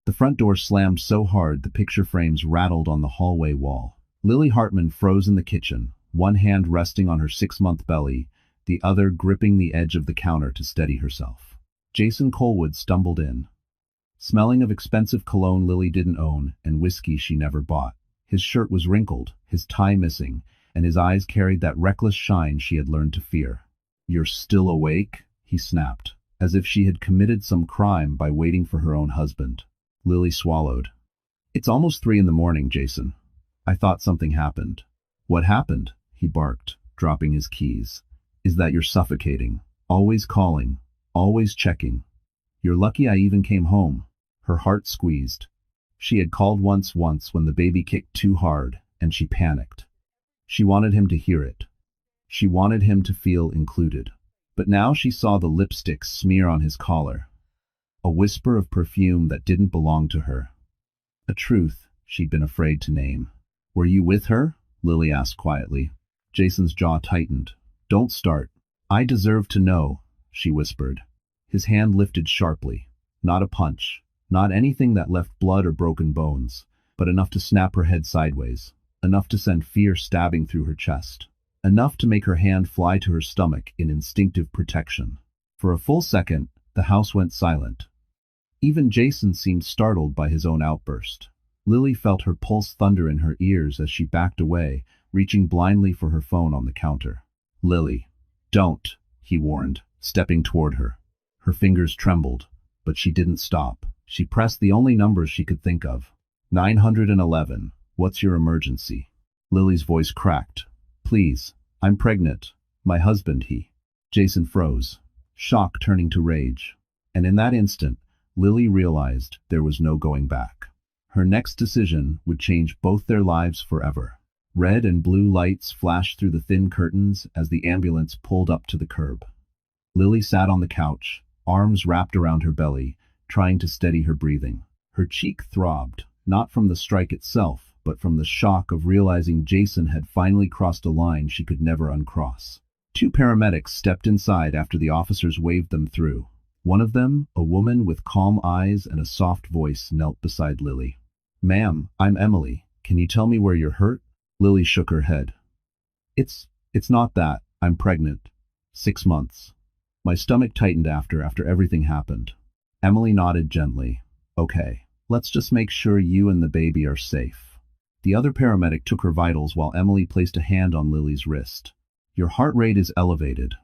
The front door slammed so hard the picture frames rattled on the hallway wall. Lily Hartman froze in the kitchen, one hand resting on her 6-month belly, the other gripping the edge of the counter to steady herself. Jason Colwood stumbled in, smelling of expensive cologne Lily didn't own and whiskey she never bought. His shirt was wrinkled, his tie missing, and his eyes carried that reckless shine she had learned to fear. "You're still awake?" he snapped, as if she had committed some crime by waiting for her own husband. Lily swallowed. "It's almost 3 in the morning, Jason. I thought something happened." "What happened?" he barked, dropping his keys. "Is that you're suffocating, always calling, always checking. You're lucky I even came home." Her heart squeezed. She had called once when the baby kicked too hard, and she panicked. She wanted him to hear it. She wanted him to feel included. But now she saw the lipstick smear on his collar. A whisper of perfume that didn't belong to her. A truth she'd been afraid to name. "Were you with her?" Lily asked quietly. Jason's jaw tightened. "Don't start. I deserve to know," she whispered. His hand lifted sharply. Not a punch, not anything that left blood or broken bones, but enough to snap her head sideways, enough to send fear stabbing through her chest, enough to make her hand fly to her stomach in instinctive protection. For a full second, the house went silent. Even Jason seemed startled by his own outburst. Lily felt her pulse thunder in her ears as she backed away, reaching blindly for her phone on the counter. "Lily, don't," he warned, stepping toward her. Her fingers trembled, but she didn't stop. She pressed the only numbers she could think of. 911, what's your emergency? Lily's voice cracked. "Please, I'm pregnant. My husband, he." Jason froze, shock turning to rage. And in that instant, Lily realized there was no going back. Her next decision would change both their lives forever. Red and blue lights flashed through the thin curtains as the ambulance pulled up to the curb. Lily sat on the couch, arms wrapped around her belly, trying to steady her breathing. Her cheek throbbed, not from the strike itself, but from the shock of realizing Jason had finally crossed a line she could never uncross. 2 paramedics stepped inside after the officers waved them through. One of them, a woman with calm eyes and a soft voice, knelt beside Lily. "Ma'am, I'm Emily. Can you tell me where you're hurt?" Lily shook her head. It's not that. I'm pregnant. 6 months. My stomach tightened after everything happened." Emily nodded gently. "Okay, let's just make sure you and the baby are safe." The other paramedic took her vitals while Emily placed a hand on Lily's wrist. "Your heart rate is elevated.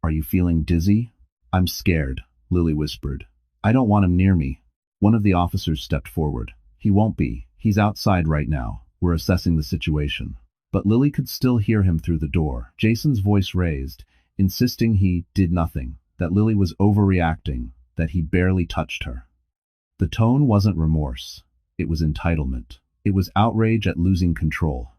Are you feeling dizzy?" "I'm scared," Lily whispered. "I don't want him near me." One of the officers stepped forward. "He won't be. He's outside right now. We're assessing the situation." But Lily could still hear him through the door. Jason's voice raised, insisting he did nothing, that Lily was overreacting, that he barely touched her. The tone wasn't remorse. It was entitlement. It was outrage at losing control.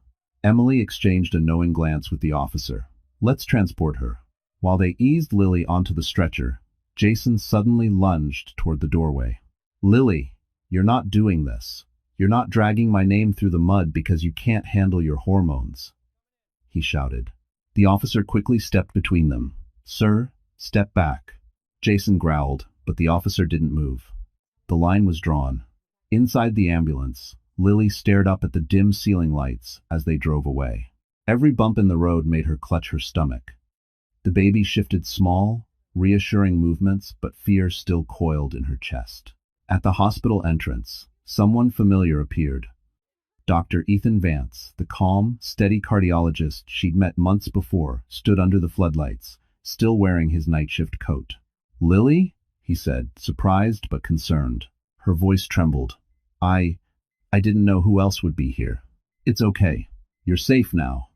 Emily exchanged a knowing glance with the officer. "Let's transport her." While they eased Lily onto the stretcher, Jason suddenly lunged toward the doorway. "Lily, you're not doing this. You're not dragging my name through the mud because you can't handle your hormones," he shouted. The officer quickly stepped between them. "Sir, step back." Jason growled, but the officer didn't move. The line was drawn. Inside the ambulance, Lily stared up at the dim ceiling lights as they drove away. Every bump in the road made her clutch her stomach. The baby shifted small, reassuring movements, but fear still coiled in her chest. At the hospital entrance, someone familiar appeared. Dr. Ethan Vance, the calm, steady cardiologist she'd met months before, stood under the floodlights, still wearing his night shift coat. "Lily?" he said, surprised but concerned. Her voice trembled. I didn't know who else would be here." "It's okay. You're safe now,"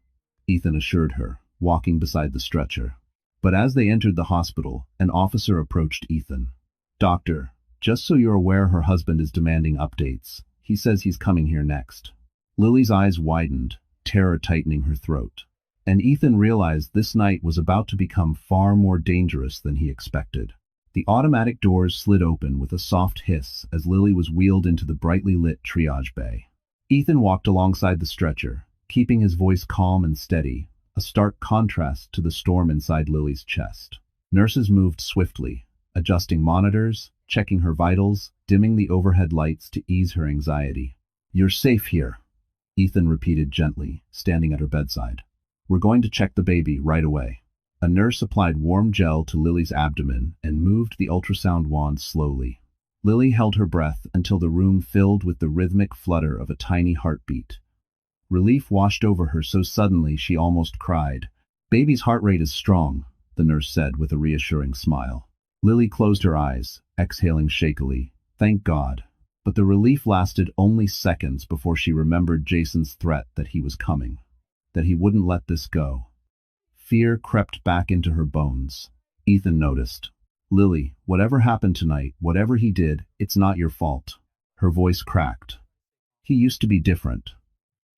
Ethan assured her, walking beside the stretcher. But as they entered the hospital, an officer approached Ethan. "Doctor, just so you're aware, her husband is demanding updates. He says he's coming here next." Lily's eyes widened, terror tightening her throat. And Ethan realized this night was about to become far more dangerous than he expected. The automatic doors slid open with a soft hiss as Lily was wheeled into the brightly lit triage bay. Ethan walked alongside the stretcher, keeping his voice calm and steady, a stark contrast to the storm inside Lily's chest. Nurses moved swiftly, adjusting monitors, checking her vitals, dimming the overhead lights to ease her anxiety. "You're safe here," Ethan repeated gently, standing at her bedside. "We're going to check the baby right away." A nurse applied warm gel to Lily's abdomen and moved the ultrasound wand slowly. Lily held her breath until the room filled with the rhythmic flutter of a tiny heartbeat. Relief washed over her so suddenly she almost cried. "Baby's heart rate is strong," the nurse said with a reassuring smile. Lily closed her eyes, exhaling shakily. Thank God. But the relief lasted only seconds before she remembered Jason's threat that he was coming, that he wouldn't let this go. Fear crept back into her bones. Ethan noticed. "Lily, whatever happened tonight, whatever he did, it's not your fault." Her voice cracked. "He used to be different.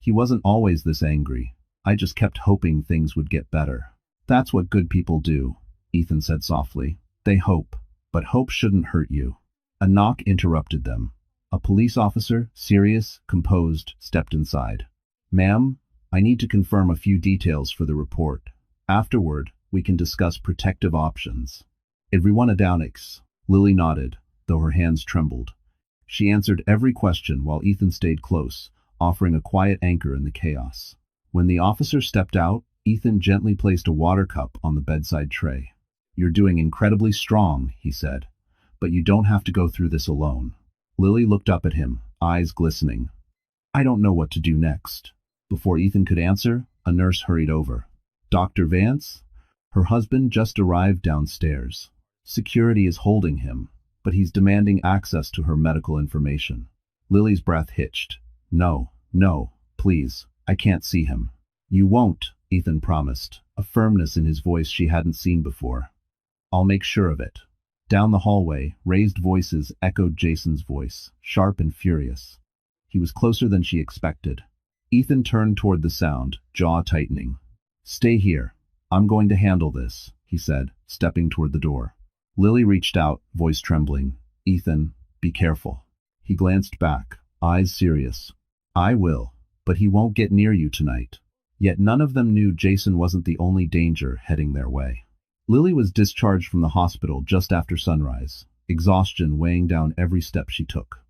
He wasn't always this angry. I just kept hoping things would get better." "That's what good people do," Ethan said softly. "They hope, but hope shouldn't hurt you." A knock interrupted them. A police officer, serious, composed, stepped inside. "Ma'am, I need to confirm a few details for the report. Afterward, we can discuss protective options." "Everyone Adownix." Lily nodded, though her hands trembled. She answered every question while Ethan stayed close, offering a quiet anchor in the chaos. When the officer stepped out, Ethan gently placed a water cup on the bedside tray. "You're doing incredibly strong," he said, "but you don't have to go through this alone." Lily looked up at him, eyes glistening. "I don't know what to do next." Before Ethan could answer, a nurse hurried over. "Dr. Vance?" Her husband just arrived downstairs. "Security is holding him, but he's demanding access to her medical information." Lily's breath hitched. No, please, I can't see him." "You won't," Ethan promised, a firmness in his voice she hadn't seen before. "I'll make sure of it." Down the hallway, raised voices echoed Jason's voice, sharp and furious. He was closer than she expected. Ethan turned toward the sound, jaw tightening. "Stay here. I'm going to handle this," he said, stepping toward the door. Lily reached out, voice trembling. "Ethan, be careful." He glanced back, eyes serious. "I will, but he won't get near you tonight." Yet none of them knew Jason wasn't the only danger heading their way. Lily was discharged from the hospital just after sunrise, exhaustion weighing down every step she took.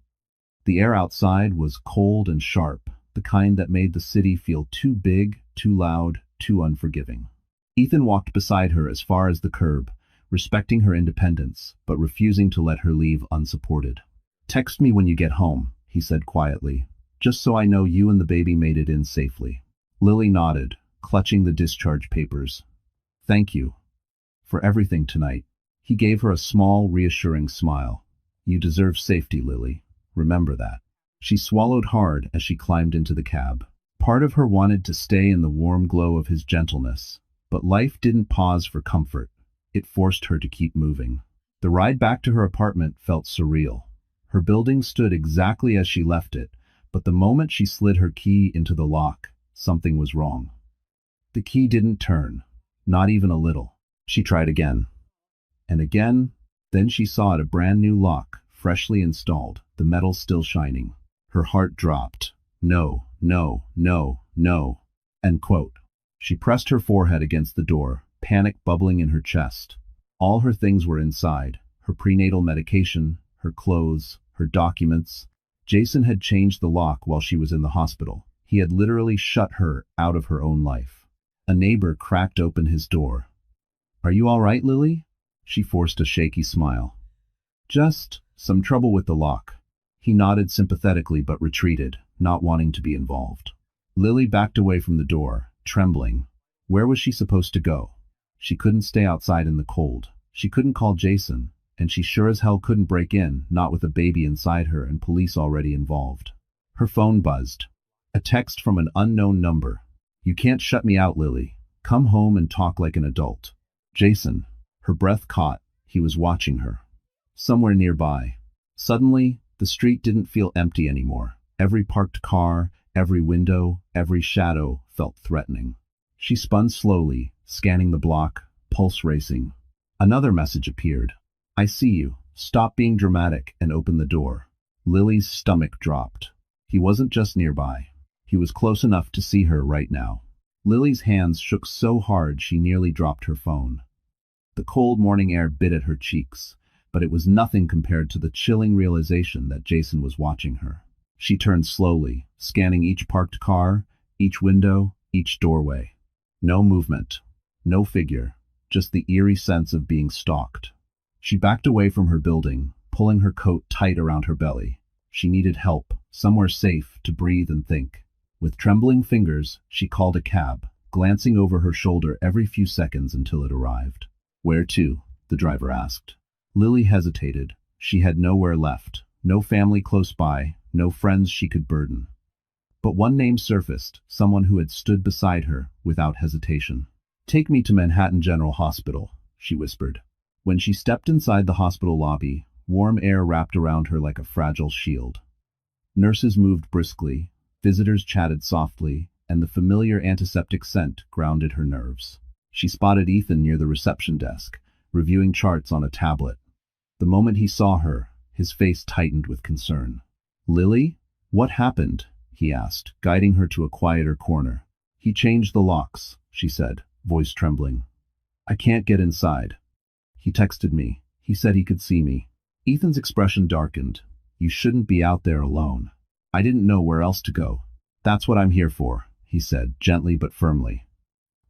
The air outside was cold and sharp, the kind that made the city feel too big, too loud, too unforgiving. Ethan walked beside her as far as the curb, respecting her independence, but refusing to let her leave unsupported. "Text me when you get home," he said quietly, "just so I know you and the baby made it in safely." Lily nodded, clutching the discharge papers. "Thank you for everything tonight." He gave her a small, reassuring smile. "You deserve safety, Lily. Remember that." She swallowed hard as she climbed into the cab. Part of her wanted to stay in the warm glow of his gentleness, but life didn't pause for comfort. It forced her to keep moving. The ride back to her apartment felt surreal. Her building stood exactly as she left it, but the moment she slid her key into the lock, something was wrong. The key didn't turn, not even a little. She tried again. And again, then she saw it, a brand new lock, freshly installed, the metal still shining. Her heart dropped. No. End quote. She pressed her forehead against the door, panic bubbling in her chest. All her things were inside, her prenatal medication, her clothes, her documents. Jason had changed the lock while she was in the hospital. He had literally shut her out of her own life. A neighbor cracked open his door. "Are you all right, Lily?" She forced a shaky smile. "Just some trouble with the lock." He nodded sympathetically but retreated, not wanting to be involved. Lily backed away from the door, trembling. Where was she supposed to go? She couldn't stay outside in the cold. She couldn't call Jason, and she sure as hell couldn't break in, not with a baby inside her and police already involved. Her phone buzzed. A text from an unknown number. "You can't shut me out, Lily. Come home and talk like an adult." Jason. Her breath caught. He was watching her. Somewhere nearby. Suddenly, the street didn't feel empty anymore. Every parked car, every window, every shadow felt threatening. She spun slowly, scanning the block, pulse racing. Another message appeared. "I see you. Stop being dramatic and open the door." Lily's stomach dropped. He wasn't just nearby. He was close enough to see her right now. Lily's hands shook so hard she nearly dropped her phone. The cold morning air bit at her cheeks, but it was nothing compared to the chilling realization that Jason was watching her. She turned slowly, scanning each parked car, each window, each doorway. No movement, no figure, just the eerie sense of being stalked. She backed away from her building, pulling her coat tight around her belly. She needed help, somewhere safe to breathe and think. With trembling fingers, she called a cab, glancing over her shoulder every few seconds until it arrived. "Where to?" the driver asked. Lily hesitated. She had nowhere left, no family close by, no friends she could burden. But one name surfaced, someone who had stood beside her without hesitation. "Take me to Manhattan General Hospital," she whispered. When she stepped inside the hospital lobby, warm air wrapped around her like a fragile shield. Nurses moved briskly, visitors chatted softly, and the familiar antiseptic scent grounded her nerves. She spotted Ethan near the reception desk, reviewing charts on a tablet. The moment he saw her, his face tightened with concern. "Lily? What happened?" he asked, guiding her to a quieter corner. "He changed the locks," she said, voice trembling. "I can't get inside. He texted me. He said he could see me." Ethan's expression darkened. "You shouldn't be out there alone. I didn't know where else to go." "That's what I'm here for," he said, gently but firmly.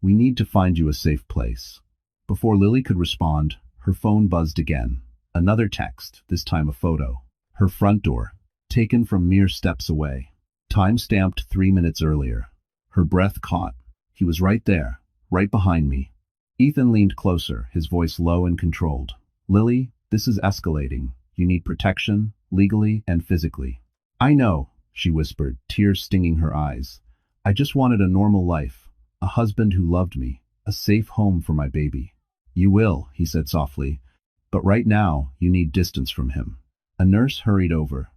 "We need to find you a safe place." Before Lily could respond, her phone buzzed again. Another text, this time a photo. Her front door, taken from mere steps away. Time-stamped 3 minutes earlier. Her breath caught. He was right there, right behind me. Ethan leaned closer, his voice low and controlled. "Lily, this is escalating. You need protection, legally and physically." "I know," she whispered, tears stinging her eyes. "I just wanted a normal life, a husband who loved me, a safe home for my baby." "You will," he said softly, "but right now you need distance from him." A nurse hurried over.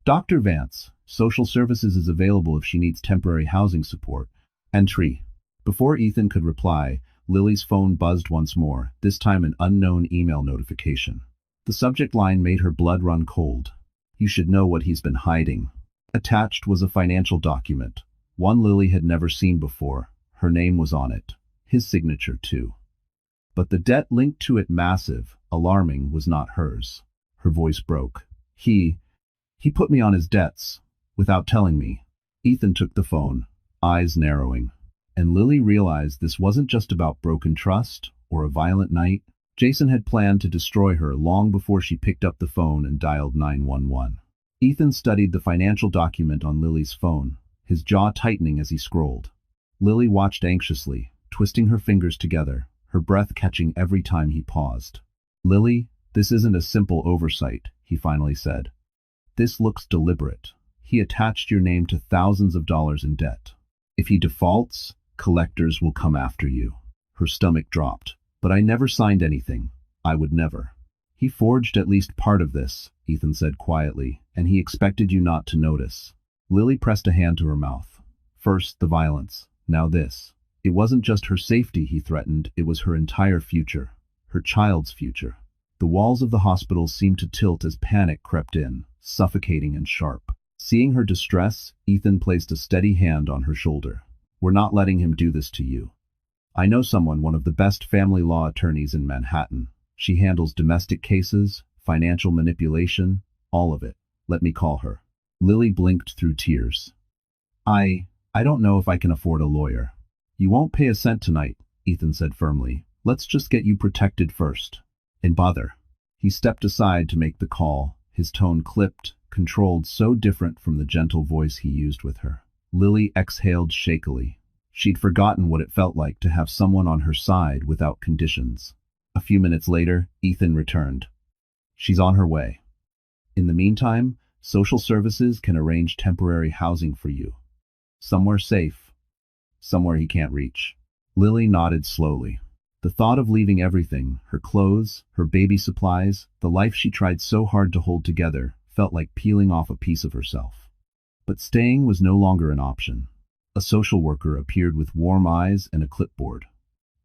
"Dr. Vance, social services is available if she needs temporary housing support. Entry." Before Ethan could reply, Lily's phone buzzed once more, this time an unknown email notification. The subject line made her blood run cold. "You should know what he's been hiding." Attached was a financial document, one Lily had never seen before. Her name was on it, his signature too. But the debt linked to it, massive, alarming, was not hers. Her voice broke. He put me on his debts, without telling me." Ethan took the phone, eyes narrowing. And Lily realized this wasn't just about broken trust or a violent night. Jason had planned to destroy her long before she picked up the phone and dialed 911. Ethan studied the financial document on Lily's phone, his jaw tightening as he scrolled. Lily watched anxiously, twisting her fingers together, her breath catching every time he paused. "Lily, this isn't a simple oversight," he finally said. "This looks deliberate. He attached your name to thousands of dollars in debt. If he defaults, collectors will come after you." Her stomach dropped. "But I never signed anything. I would never." "He forged at least part of this," Ethan said quietly, "and he expected you not to notice." Lily pressed a hand to her mouth. First the violence, now this. It wasn't just her safety he threatened, it was her entire future, her child's future. The walls of the hospital seemed to tilt as panic crept in, suffocating and sharp. Seeing her distress, Ethan placed a steady hand on her shoulder. "We're not letting him do this to you. I know someone, one of the best family law attorneys in Manhattan. She handles domestic cases, financial manipulation, all of it. Let me call her." Lily blinked through tears. I don't know if I can afford a lawyer." "You won't pay a cent tonight," Ethan said firmly. "Let's just get you protected first." "And bother." He stepped aside to make the call, his tone clipped, controlled, so different from the gentle voice he used with her. Lily exhaled shakily. She'd forgotten what it felt like to have someone on her side without conditions. A few minutes later, Ethan returned. "She's on her way. In the meantime, social services can arrange temporary housing for you. Somewhere safe. Somewhere he can't reach." Lily nodded slowly. The thought of leaving everything, her clothes, her baby supplies, the life she tried so hard to hold together, felt like peeling off a piece of herself. But staying was no longer an option. A social worker appeared with warm eyes and a clipboard.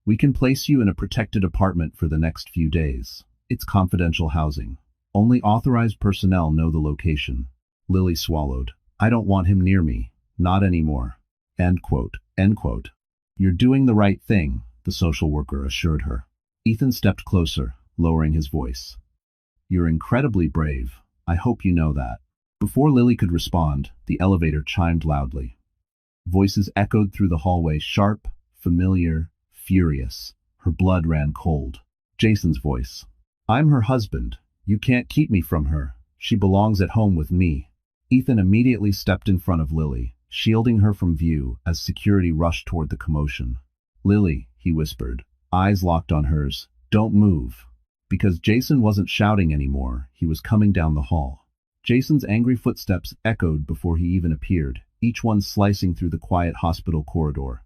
"We can place you in a protected apartment for the next few days. It's confidential housing. Only authorized personnel know the location." Lily swallowed. "I don't want him near me. Not anymore." End quote. End quote. "You're doing the right thing," the social worker assured her. Ethan stepped closer, lowering his voice. You're incredibly brave. I hope you know that. Before Lily could respond, the elevator chimed loudly. Voices echoed through the hallway, sharp, familiar, furious. Her blood ran cold. Jason's voice. I'm her husband. You can't keep me from her. She belongs at home with me. Ethan immediately stepped in front of Lily, shielding her from view as security rushed toward the commotion. Lily, he whispered, eyes locked on hers, don't move. Because Jason wasn't shouting anymore, he was coming down the hall. Jason's angry footsteps echoed before he even appeared, each one slicing through the quiet hospital corridor.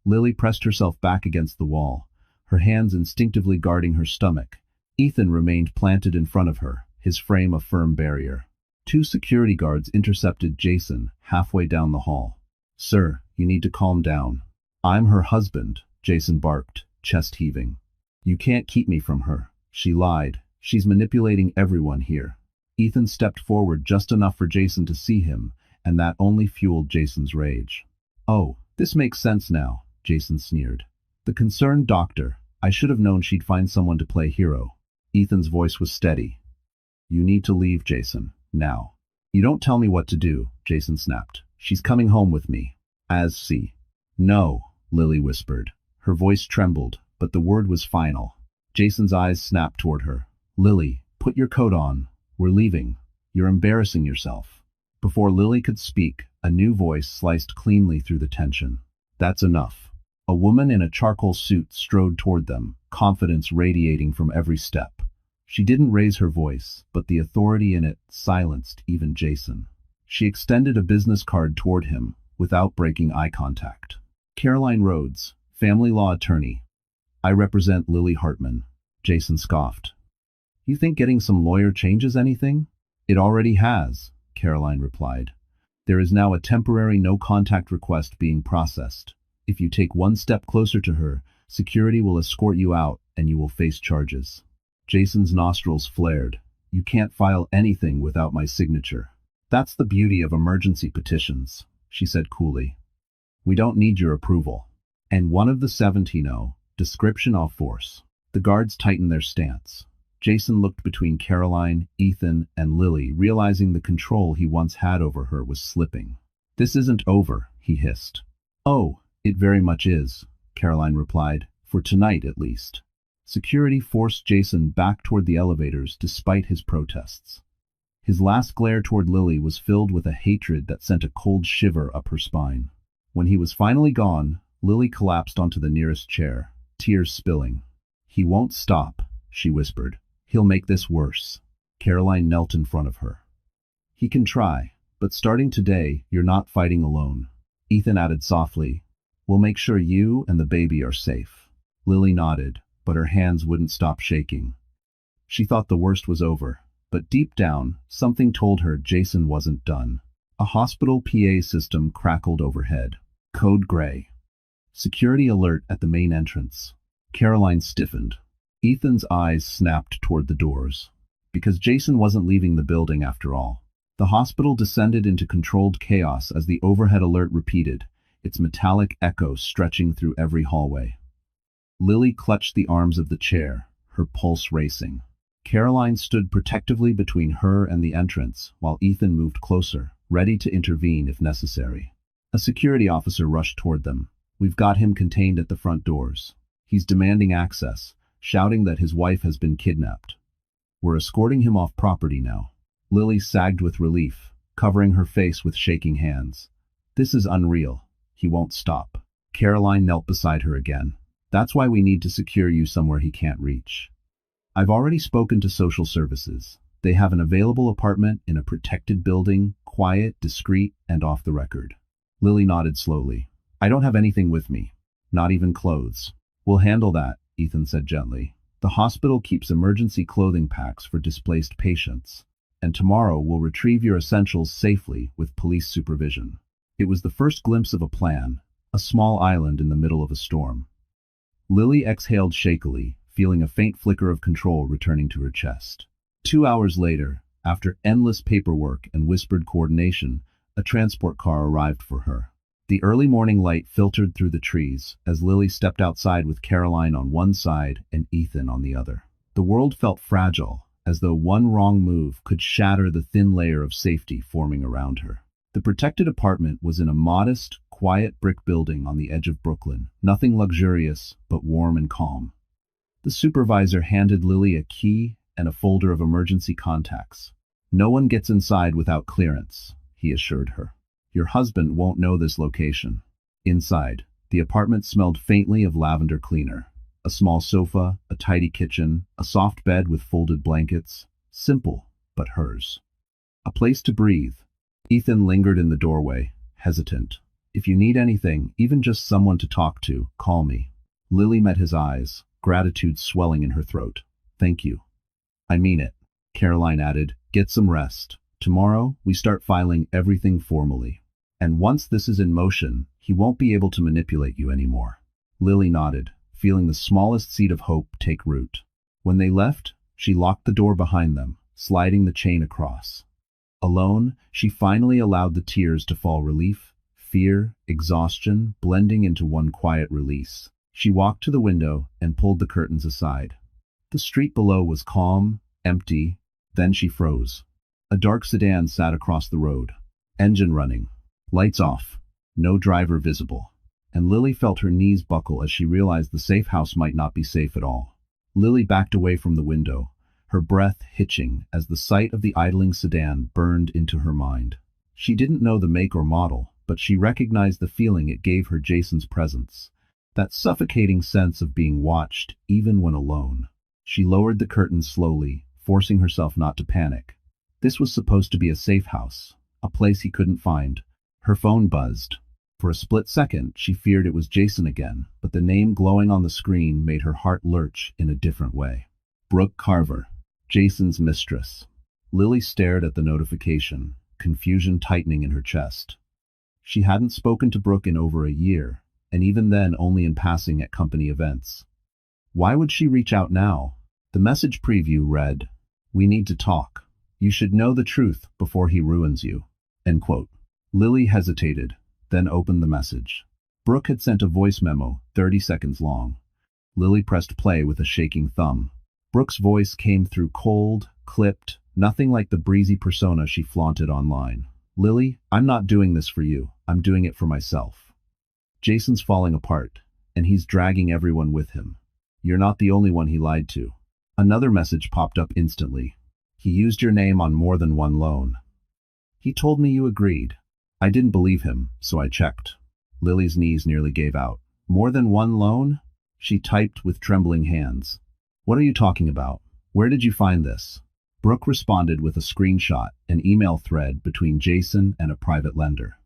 Lily pressed herself back against the wall, her hands instinctively guarding her stomach. Ethan remained planted in front of her, his frame a firm barrier. Two security guards intercepted Jason halfway down the hall. Sir, you need to calm down. I'm her husband, Jason barked, chest heaving. You can't keep me from her. She lied. She's manipulating everyone here. Ethan stepped forward just enough for Jason to see him, and that only fueled Jason's rage. Oh, this makes sense now, Jason sneered. The concerned doctor. I should have known she'd find someone to play hero. Ethan's voice was steady. You need to leave, Jason, now. You don't tell me what to do, Jason snapped. She's coming home with me. No, Lily whispered. Her voice trembled, but the word was final. Jason's eyes snapped toward her. Lily, put your coat on. We're leaving. You're embarrassing yourself. Before Lily could speak, a new voice sliced cleanly through the tension. That's enough. A woman in a charcoal suit strode toward them, confidence radiating from every step. She didn't raise her voice, but the authority in it silenced even Jason. She extended a business card toward him, without breaking eye contact. Caroline Rhodes, family law attorney. I represent Lily Hartman. Jason scoffed. You think getting some lawyer changes anything? It already has, Caroline replied. There is now a temporary no-contact request being processed. If you take one step closer to her, security will escort you out and you will face charges. Jason's nostrils flared. You can't file anything without my signature. That's the beauty of emergency petitions, she said coolly. We don't need your approval. And one of the 17 description of force. The guards tightened their stance. Jason looked between Caroline, Ethan, and Lily, realizing the control he once had over her was slipping. This isn't over, he hissed. Oh, it very much is, Caroline replied, for tonight at least. Security forced Jason back toward the elevators despite his protests. His last glare toward Lily was filled with a hatred that sent a cold shiver up her spine. When he was finally gone, Lily collapsed onto the nearest chair, tears spilling. He won't stop, she whispered. He'll make this worse. Caroline knelt in front of her. He can try, but starting today, you're not fighting alone. Ethan added softly, we'll make sure you and the baby are safe. Lily nodded, but her hands wouldn't stop shaking. She thought the worst was over, but deep down, something told her Jason wasn't done. A hospital PA system crackled overhead. Code gray. Security alert at the main entrance. Caroline stiffened. Ethan's eyes snapped toward the doors. Because Jason wasn't leaving the building after all. The hospital descended into controlled chaos as the overhead alert repeated, its metallic echo stretching through every hallway. Lily clutched the arms of the chair, her pulse racing. Caroline stood protectively between her and the entrance, while Ethan moved closer, ready to intervene if necessary. A security officer rushed toward them. We've got him contained at the front doors. He's demanding access, shouting that his wife has been kidnapped. We're escorting him off property now. Lily sagged with relief, covering her face with shaking hands. This is unreal. He won't stop. Caroline knelt beside her again. That's why we need to secure you somewhere he can't reach. I've already spoken to social services. They have an available apartment in a protected building, quiet, discreet, and off the record. Lily nodded slowly. I don't have anything with me. Not even clothes. We'll handle that, Ethan said gently. The hospital keeps emergency clothing packs for displaced patients, and tomorrow we'll retrieve your essentials safely with police supervision. It was the first glimpse of a plan, a small island in the middle of a storm. Lily exhaled shakily, feeling a faint flicker of control returning to her chest. 2 hours later, after endless paperwork and whispered coordination, a transport car arrived for her. The early morning light filtered through the trees as Lily stepped outside with Caroline on one side and Ethan on the other. The world felt fragile, as though one wrong move could shatter the thin layer of safety forming around her. The protected apartment was in a modest, quiet brick building on the edge of Brooklyn, nothing luxurious, but warm and calm. The supervisor handed Lily a key and a folder of emergency contacts. "No one gets inside without clearance," he assured her. "Your husband won't know this location." Inside, the apartment smelled faintly of lavender cleaner. A small sofa, a tidy kitchen, a soft bed with folded blankets. Simple, but hers. A place to breathe. Ethan lingered in the doorway, hesitant. "If you need anything, even just someone to talk to, call me." Lily met his eyes, gratitude swelling in her throat. "Thank you." "I mean it," Caroline added. "Get some rest. Tomorrow, we start filing everything formally. And once this is in motion, he won't be able to manipulate you anymore." Lily nodded, feeling the smallest seed of hope take root. When they left, she locked the door behind them, sliding the chain across. Alone, she finally allowed the tears to fall, relief, fear, exhaustion, blending into one quiet release. She walked to the window and pulled the curtains aside. The street below was calm, empty, then she froze. A dark sedan sat across the road. Engine running. Lights off. No driver visible. And Lily felt her knees buckle as she realized the safe house might not be safe at all. Lily backed away from the window, her breath hitching as the sight of the idling sedan burned into her mind. She didn't know the make or model, but she recognized the feeling it gave her, Jason's presence. That suffocating sense of being watched, even when alone. She lowered the curtains slowly, forcing herself not to panic. This was supposed to be a safe house, a place he couldn't find. Her phone buzzed. For a split second, she feared it was Jason again, but the name glowing on the screen made her heart lurch in a different way. Brooke Carver, Jason's mistress. Lily stared at the notification, confusion tightening in her chest. She hadn't spoken to Brooke in over a year, and even then only in passing at company events. Why would she reach out now? The message preview read, "We need to talk. You should know the truth before he ruins you." End quote. Lily hesitated, then opened the message. Brooke had sent a voice memo, 30 seconds long. Lily pressed play with a shaking thumb. Brooke's voice came through cold, clipped, nothing like the breezy persona she flaunted online. "Lily, I'm not doing this for you. I'm doing it for myself. Jason's falling apart, and he's dragging everyone with him. You're not the only one he lied to." Another message popped up instantly. "He used your name on more than one loan. He told me you agreed. I didn't believe him, so I checked." Lily's knees nearly gave out. "More than one loan?" She typed with trembling hands. "What are you talking about? Where did you find this?" Brooke responded with a screenshot, an email thread between Jason and a private lender.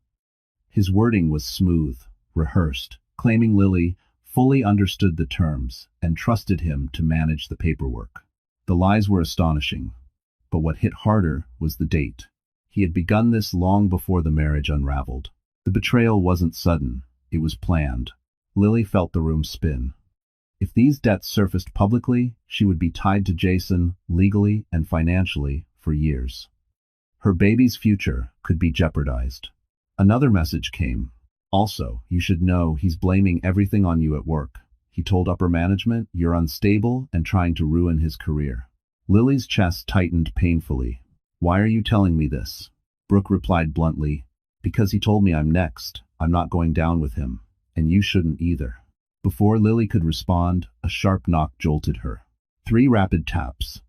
His wording was smooth, rehearsed, claiming Lily fully understood the terms and trusted him to manage the paperwork. The lies were astonishing, but what hit harder was the date. He had begun this long before the marriage unraveled. The betrayal wasn't sudden, it was planned. Lily felt the room spin. If these debts surfaced publicly, she would be tied to Jason, legally and financially, for years. Her baby's future could be jeopardized. Another message came. "Also, you should know he's blaming everything on you at work. He told upper management you're unstable and trying to ruin his career." Lily's chest tightened painfully. "Why are you telling me this?" Brooke replied bluntly, "Because he told me I'm next. I'm not going down with him, and you shouldn't either." Before Lily could respond, a sharp knock jolted her. 3 rapid taps.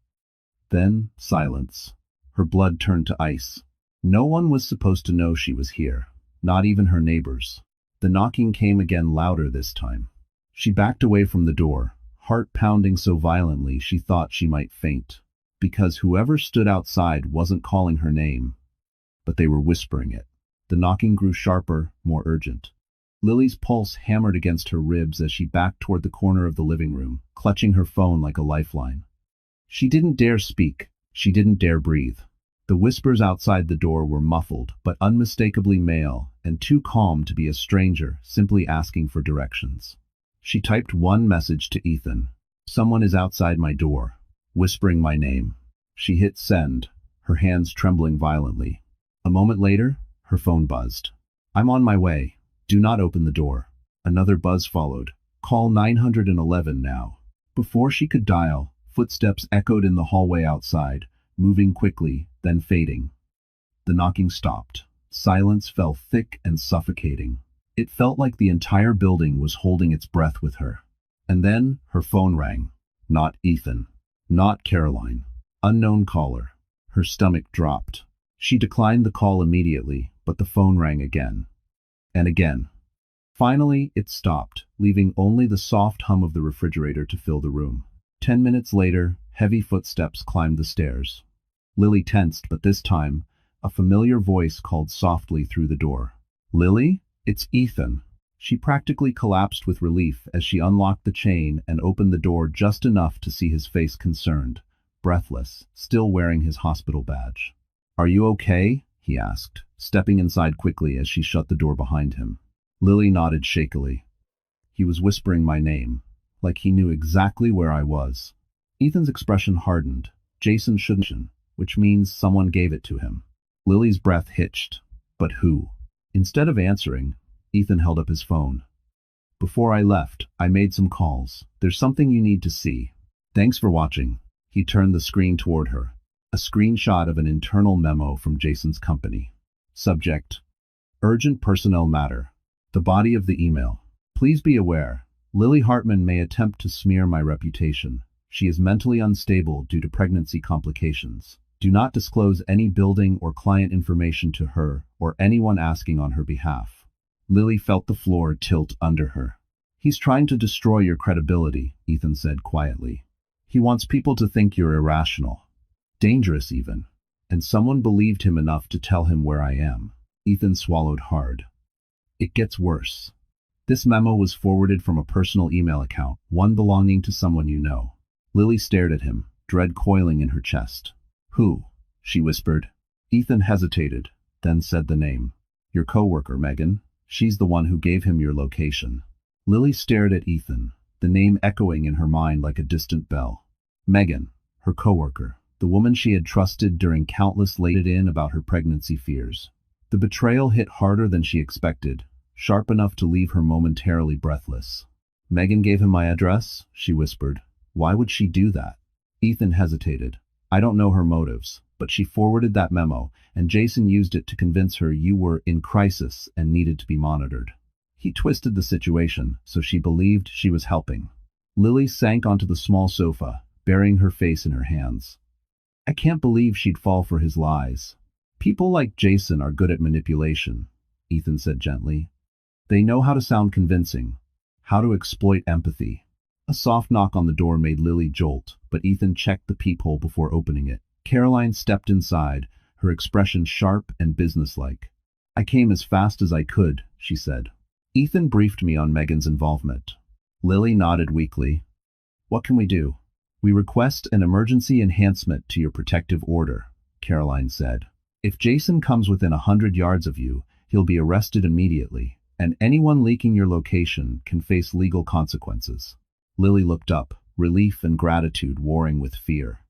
Then, silence. Her blood turned to ice. No one was supposed to know she was here, not even her neighbors. The knocking came again, louder this time. She backed away from the door, heart pounding so violently she thought she might faint. Because whoever stood outside wasn't calling her name, but they were whispering it. The knocking grew sharper, more urgent. Lily's pulse hammered against her ribs as she backed toward the corner of the living room, clutching her phone like a lifeline. She didn't dare speak. She didn't dare breathe. The whispers outside the door were muffled, but unmistakably male, and too calm to be a stranger, simply asking for directions. She typed one message to Ethan. "Someone is outside my door, whispering my name." She hit send, her hands trembling violently. A moment later, her phone buzzed. "I'm on my way. Do not open the door." Another buzz followed. "Call 911 now." Before she could dial, Footsteps echoed in the hallway outside, moving quickly, then fading. The knocking stopped. Silence fell thick and suffocating. It felt like the entire building was holding its breath with her. And then her phone rang. Not Ethan. Not Caroline. Unknown caller. Her stomach dropped. She declined the call immediately, but the phone rang again. And again. Finally, it stopped, leaving only the soft hum of the refrigerator to fill the room. 10 minutes later, heavy footsteps climbed the stairs. Lily tensed, but this time, a familiar voice called softly through the door. "Lily? It's Ethan." She practically collapsed with relief as she unlocked the chain and opened the door just enough to see his face concerned, breathless, still wearing his hospital badge. "Are you okay?" he asked, stepping inside quickly as she shut the door behind him. Lily nodded shakily. He was whispering my name, like he knew exactly where I was. Ethan's expression hardened. Jason shouldn't, which means someone gave it to him. Lily's breath hitched. But who? Instead of answering, Ethan held up his phone. "Before I left, I made some calls. There's something you need to see. Thanks for watching." He turned the screen toward her. A screenshot of an internal memo from Jason's company. Subject: Urgent personnel matter. The body of the email: Please be aware, Lily Hartman may attempt to smear my reputation. She is mentally unstable due to pregnancy complications. Do not disclose any building or client information to her or anyone asking on her behalf. Lily felt the floor tilt under her. "He's trying to destroy your credibility," Ethan said quietly. "He wants people to think you're irrational. Dangerous even. And someone believed him enough to tell him where I am." Ethan swallowed hard. "It gets worse. This memo was forwarded from a personal email account, one belonging to someone you know." Lily stared at him, dread coiling in her chest. "Who?" she whispered. Ethan hesitated, then said the name. "Your coworker, Megan. She's the one who gave him your location." Lily stared at Ethan, the name echoing in her mind like a distant bell. Megan, her coworker, the woman she had trusted during countless late-in about her pregnancy fears. The betrayal hit harder than she expected, sharp enough to leave her momentarily breathless. "Megan gave him my address?" she whispered. "Why would she do that?" Ethan hesitated. "I don't know her motives, but she forwarded that memo, and Jason used it to convince her you were in crisis and needed to be monitored. He twisted the situation so she believed she was helping." Lily sank onto the small sofa, burying her face in her hands. I can't believe she'd fall for his lies. "People like Jason are good at manipulation," Ethan said gently. "They know how to sound convincing, how to exploit empathy." A soft knock on the door made Lily jolt, but Ethan checked the peephole before opening it. Caroline stepped inside, her expression sharp and businesslike. "I came as fast as I could," she said. "Ethan briefed me on Megan's involvement." Lily nodded weakly. "What can we do?" "We request an emergency enhancement to your protective order," Caroline said. "If Jason comes within 100 yards of you, he'll be arrested immediately, and anyone leaking your location can face legal consequences." Lily looked up, relief and gratitude warring with fear.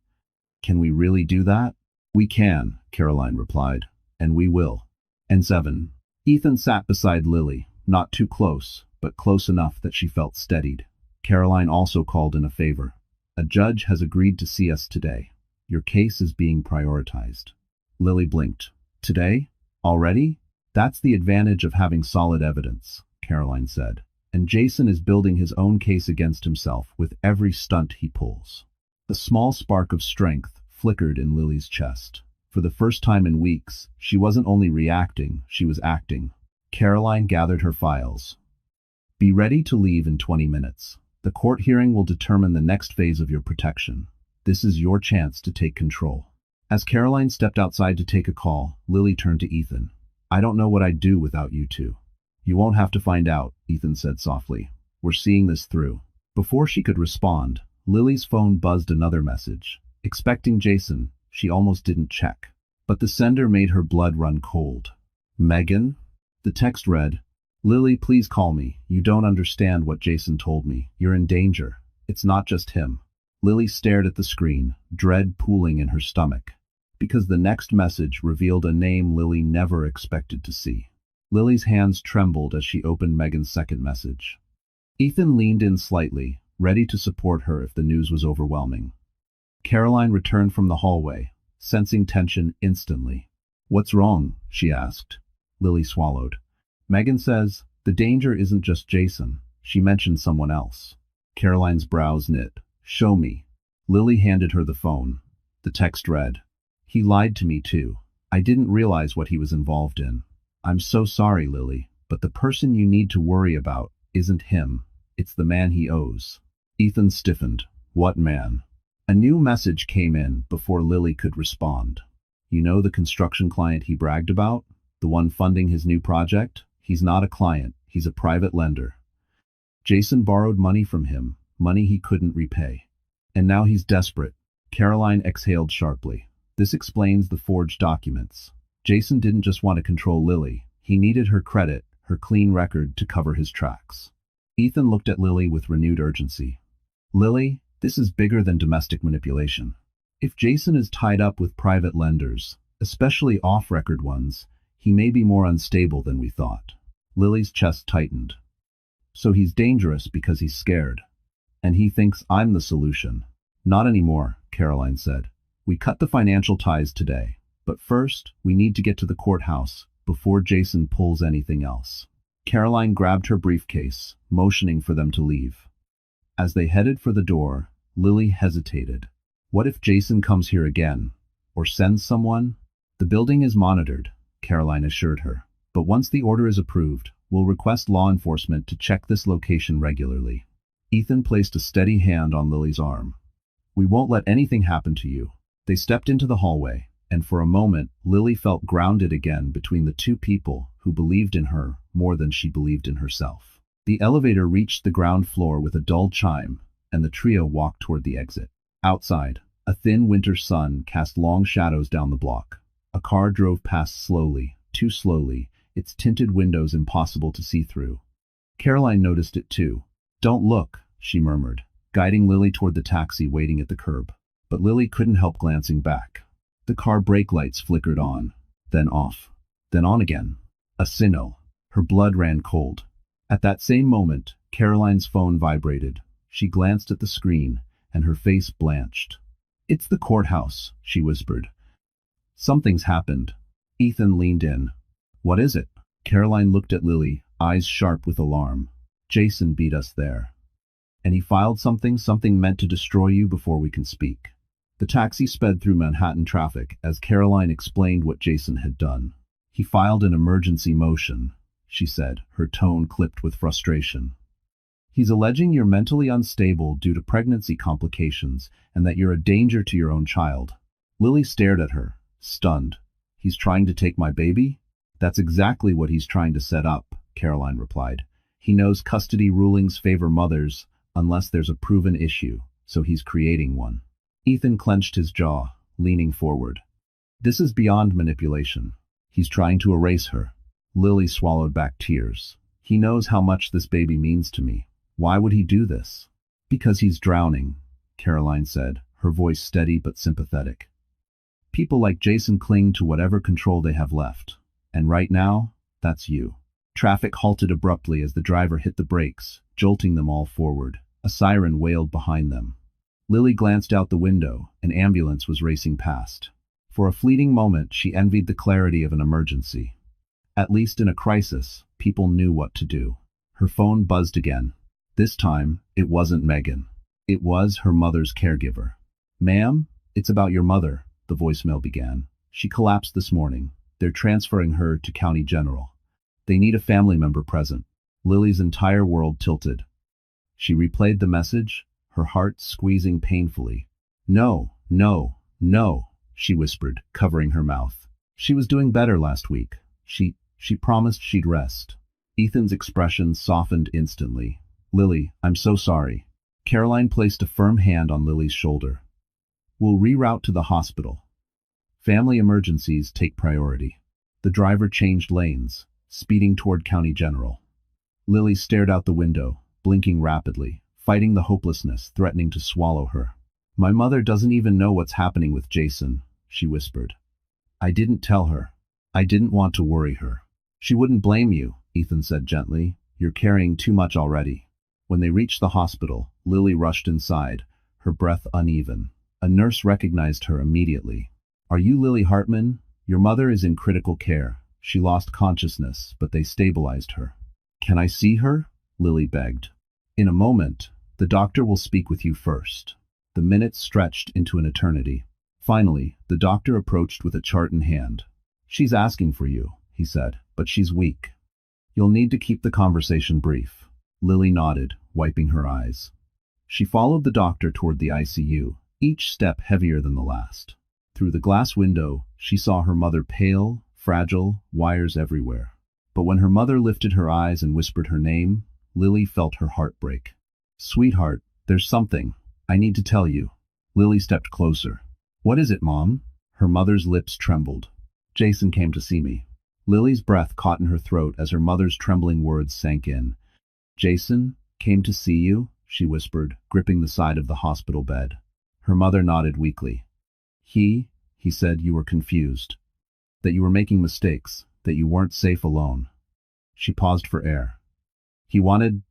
"Can we really do that?" "We can," Caroline replied, "and we will." And 7. Ethan sat beside Lily, not too close, but close enough that she felt steadied. Caroline also called in a favor. "A judge has agreed to see us today. Your case is being prioritized." Lily blinked. "Today? Already?" "That's the advantage of having solid evidence," Caroline said. "And Jason is building his own case against himself with every stunt he pulls." A small spark of strength flickered in Lily's chest. For the first time in weeks, she wasn't only reacting, she was acting. Caroline gathered her files. "Be ready to leave in 20 minutes. The court hearing will determine the next phase of your protection. This is your chance to take control." As Caroline stepped outside to take a call, Lily turned to Ethan. "I don't know what I'd do without you two." "You won't have to find out," Ethan said softly. "We're seeing this through." Before she could respond, Lily's phone buzzed another message. Expecting Jason, she almost didn't check. But the sender made her blood run cold. "Megan?" The text read, "Lily, please call me. You don't understand what Jason told me. You're in danger. It's not just him." Lily stared at the screen, dread pooling in her stomach, because the next message revealed a name Lily never expected to see. Lily's hands trembled as she opened Megan's second message. Ethan leaned in slightly, ready to support her if the news was overwhelming. Caroline returned from the hallway, sensing tension instantly. "What's wrong?" she asked. Lily swallowed. "Megan says, the danger isn't just Jason. She mentioned someone else." Caroline's brows knit. "Show me." Lily handed her the phone. The text read, "He lied to me too. I didn't realize what he was involved in. I'm so sorry, Lily, but the person you need to worry about isn't him. It's the man he owes." Ethan stiffened. "What man?" A new message came in before Lily could respond. "You know the construction client he bragged about? The one funding his new project? He's not a client, he's a private lender. Jason borrowed money from him, money he couldn't repay. And now he's desperate." Caroline exhaled sharply. "This explains the forged documents. Jason didn't just want to control Lily. He needed her credit, her clean record to cover his tracks." Ethan looked at Lily with renewed urgency. "Lily, this is bigger than domestic manipulation. If Jason is tied up with private lenders, especially off-record ones, he may be more unstable than we thought." Lily's chest tightened. "So he's dangerous because he's scared. And he thinks I'm the solution." "Not anymore," Caroline said. "We cut the financial ties today. But first, we need to get to the courthouse before Jason pulls anything else." Caroline grabbed her briefcase, motioning for them to leave. As they headed for the door, Lily hesitated. What if Jason comes here again? Or sends someone? "The building is monitored," Caroline assured her. "But once the order is approved, we'll request law enforcement to check this location regularly." Ethan placed a steady hand on Lily's arm. "We won't let anything happen to you." They stepped into the hallway, and for a moment, Lily felt grounded again between the two people who believed in her more than she believed in herself. The elevator reached the ground floor with a dull chime, and the trio walked toward the exit. Outside, a thin winter sun cast long shadows down the block. A car drove past slowly, too slowly, its tinted windows impossible to see through. Caroline noticed it too. "Don't look," she murmured, guiding Lily toward the taxi waiting at the curb. But Lily couldn't help glancing back. The car brake lights flickered on, then off, then on again. A signal. Her blood ran cold. At that same moment, Caroline's phone vibrated. She glanced at the screen, and her face blanched. "It's the courthouse," she whispered. "Something's happened." Ethan leaned in. "What is it?" Caroline looked at Lily, eyes sharp with alarm. "Jason beat us there. And he filed something meant to destroy you before we can speak." The taxi sped through Manhattan traffic as Caroline explained what Jason had done. "He filed an emergency motion," she said, her tone clipped with frustration. "He's alleging you're mentally unstable due to pregnancy complications and that you're a danger to your own child." Lily stared at her, stunned. "He's trying to take my baby?" "That's exactly what he's trying to set up," Caroline replied. "He knows custody rulings favor mothers unless there's a proven issue, so he's creating one." Ethan clenched his jaw, leaning forward. "This is beyond manipulation. He's trying to erase her." Lily swallowed back tears. "He knows how much this baby means to me. Why would he do this?" "Because he's drowning," Caroline said, her voice steady but sympathetic. "People like Jason cling to whatever control they have left. And right now, that's you." Traffic halted abruptly as the driver hit the brakes, jolting them all forward. A siren wailed behind them. Lily glanced out the window. An ambulance was racing past. For a fleeting moment, she envied the clarity of an emergency. At least in a crisis, people knew what to do. Her phone buzzed again. This time, it wasn't Megan. It was her mother's caregiver. "Ma'am, it's about your mother," the voicemail began. "She collapsed this morning. They're transferring her to County General. They need a family member present." Lily's entire world tilted. She replayed the message, her heart squeezing painfully. "No, no, no," she whispered, covering her mouth. "She was doing better last week. She promised she'd rest." Ethan's expression softened instantly. "Lily, I'm so sorry." Caroline placed a firm hand on Lily's shoulder. "We'll reroute to the hospital. Family emergencies take priority." The driver changed lanes, speeding toward County General. Lily stared out the window, blinking rapidly, fighting the hopelessness threatening to swallow her. "My mother doesn't even know what's happening with Jason," she whispered. "I didn't tell her. I didn't want to worry her." "She wouldn't blame you," Ethan said gently. "You're carrying too much already." When they reached the hospital, Lily rushed inside, her breath uneven. A nurse recognized her immediately. "Are you Lily Hartman? Your mother is in critical care. She lost consciousness, but they stabilized her." "Can I see her?" Lily begged. "In a moment. The doctor will speak with you first." The minutes stretched into an eternity. Finally, the doctor approached with a chart in hand. "She's asking for you," he said, "but she's weak. You'll need to keep the conversation brief." Lily nodded, wiping her eyes. She followed the doctor toward the ICU, each step heavier than the last. Through the glass window, she saw her mother pale, fragile, wires everywhere. But when her mother lifted her eyes and whispered her name, Lily felt her heart break. "Sweetheart, there's something. I need to tell you." Lily stepped closer. "What is it, Mom?" Her mother's lips trembled. "Jason came to see me." Lily's breath caught in her throat as her mother's trembling words sank in. "Jason came to see you?" she whispered, gripping the side of the hospital bed. Her mother nodded weakly. He said you were confused, that you were making mistakes, that you weren't safe alone." She paused for air. "He wanted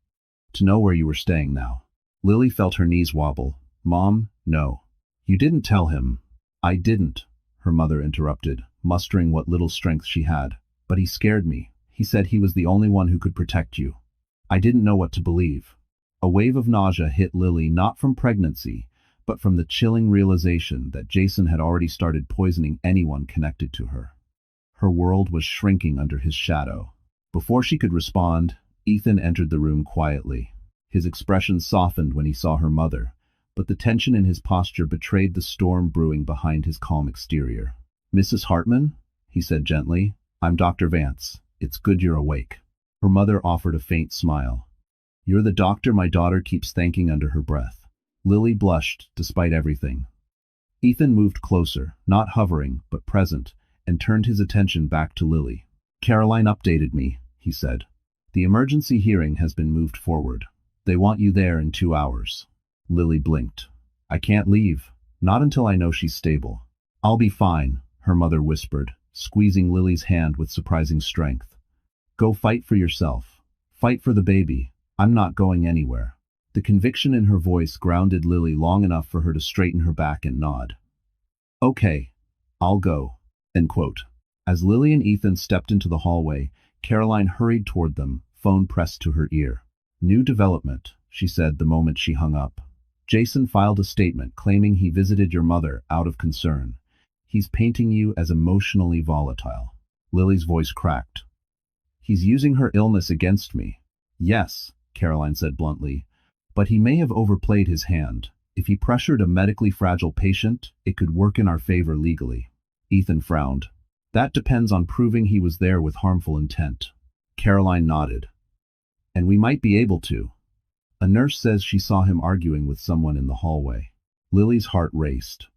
to know where you were staying now." Lily felt her knees wobble. "Mom, no. You didn't tell him." "I didn't," her mother interrupted, mustering what little strength she had. "But he scared me. He said he was the only one who could protect you." I didn't know what to believe. A wave of nausea hit Lily, not from pregnancy, but from the chilling realization that Jason had already started poisoning anyone connected to her. Her world was shrinking under his shadow. Before she could respond, Ethan entered the room quietly. His expression softened when he saw her mother, but the tension in his posture betrayed the storm brewing behind his calm exterior. "Mrs. Hartman?" he said gently. "I'm Dr. Vance. It's good you're awake." Her mother offered a faint smile. "You're the doctor my daughter keeps thanking," under her breath. Lily blushed, despite everything. Ethan moved closer, not hovering, but present, and turned his attention back to Lily. "Caroline updated me," he said. "The emergency hearing has been moved forward. They want you there in 2 hours." Lily blinked. "I can't leave. Not until I know she's stable." "I'll be fine," her mother whispered, squeezing Lily's hand with surprising strength. "Go fight for yourself. Fight for the baby. I'm not going anywhere." The conviction in her voice grounded Lily long enough for her to straighten her back and nod. "Okay, I'll go." End quote. As Lily and Ethan stepped into the hallway, Caroline hurried toward them, phone pressed to her ear. "New development," she said the moment she hung up. "Jason filed a statement claiming he visited your mother out of concern. He's painting you as emotionally volatile." Lily's voice cracked. "He's using her illness against me." "Yes," Caroline said bluntly, "but he may have overplayed his hand. If he pressured a medically fragile patient, it could work in our favor legally." Ethan frowned. "That depends on proving he was there with harmful intent." Caroline nodded. "And we might be able to. A nurse says she saw him arguing with someone in the hallway." Lily's heart raced.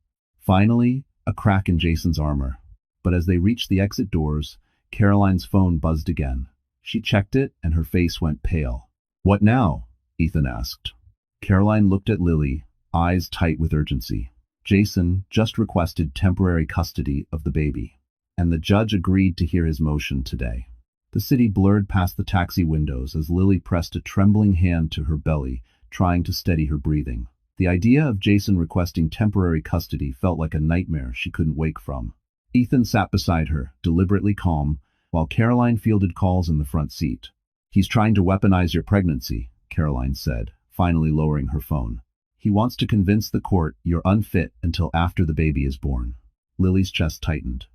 Finally, a crack in Jason's armor. But as they reached the exit doors, Caroline's phone buzzed again. She checked it, and her face went pale. "What now?" Ethan asked. Caroline looked at Lily, eyes tight with urgency. "Jason just requested temporary custody of the baby, and the judge agreed to hear his motion today." The city blurred past the taxi windows as Lily pressed a trembling hand to her belly, trying to steady her breathing. The idea of Jason requesting temporary custody felt like a nightmare she couldn't wake from. Ethan sat beside her, deliberately calm, while Caroline fielded calls in the front seat. "He's trying to weaponize your pregnancy," Caroline said, finally lowering her phone. "He wants to convince the court you're unfit until after the baby is born." Lily's chest tightened.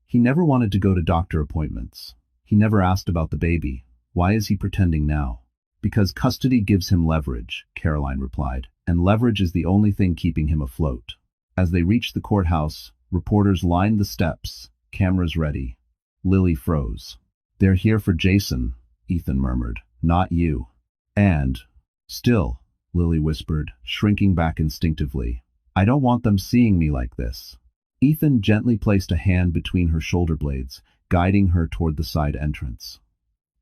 "He never wanted to go to doctor appointments. He never asked about the baby. Why is he pretending now?" "Because custody gives him leverage," Caroline replied, "and leverage is the only thing keeping him afloat." As they reached the courthouse, reporters lined the steps, cameras ready. Lily froze. "They're here for Jason," Ethan murmured, "not you." "And still," Lily whispered, shrinking back instinctively, "I don't want them seeing me like this." Ethan gently placed a hand between her shoulder blades, guiding her toward the side entrance.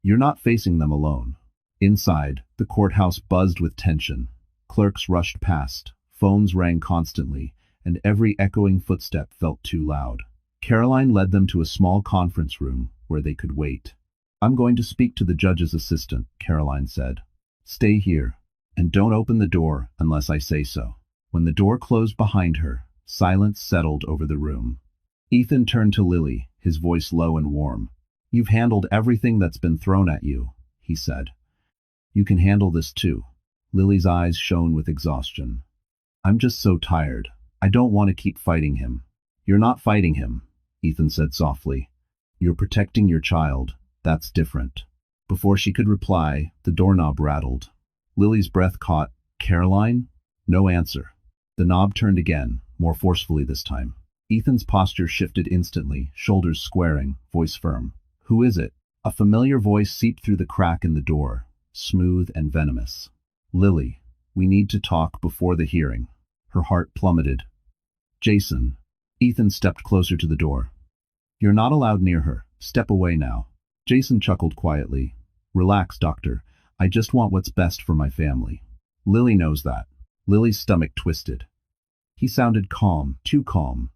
"You're not facing them alone." Inside, the courthouse buzzed with tension. Clerks rushed past, phones rang constantly, and every echoing footstep felt too loud. Caroline led them to a small conference room where they could wait. "I'm going to speak to the judge's assistant," Caroline said. "Stay here, and don't open the door unless I say so." When the door closed behind her, silence settled over the room. Ethan turned to Lily, his voice low and warm. "You've handled everything that's been thrown at you," he said. "You can handle this too." Lily's eyes shone with exhaustion. "I'm just so tired. I don't want to keep fighting him." "You're not fighting him," Ethan said softly. "You're protecting your child. That's different." Before she could reply, the doorknob rattled. Lily's breath caught. "Caroline?" No answer. The knob turned again, more forcefully this time. Ethan's posture shifted instantly, shoulders squaring, voice firm. "Who is it?" A familiar voice seeped through the crack in the door, smooth and venomous. "Lily, we need to talk before the hearing." Her heart plummeted. "Jason." Ethan stepped closer to the door. "You're not allowed near her. Step away now." Jason chuckled quietly. "Relax, doctor. I just want what's best for my family." "Lily knows that." Lily's stomach twisted. He sounded calm, too calm.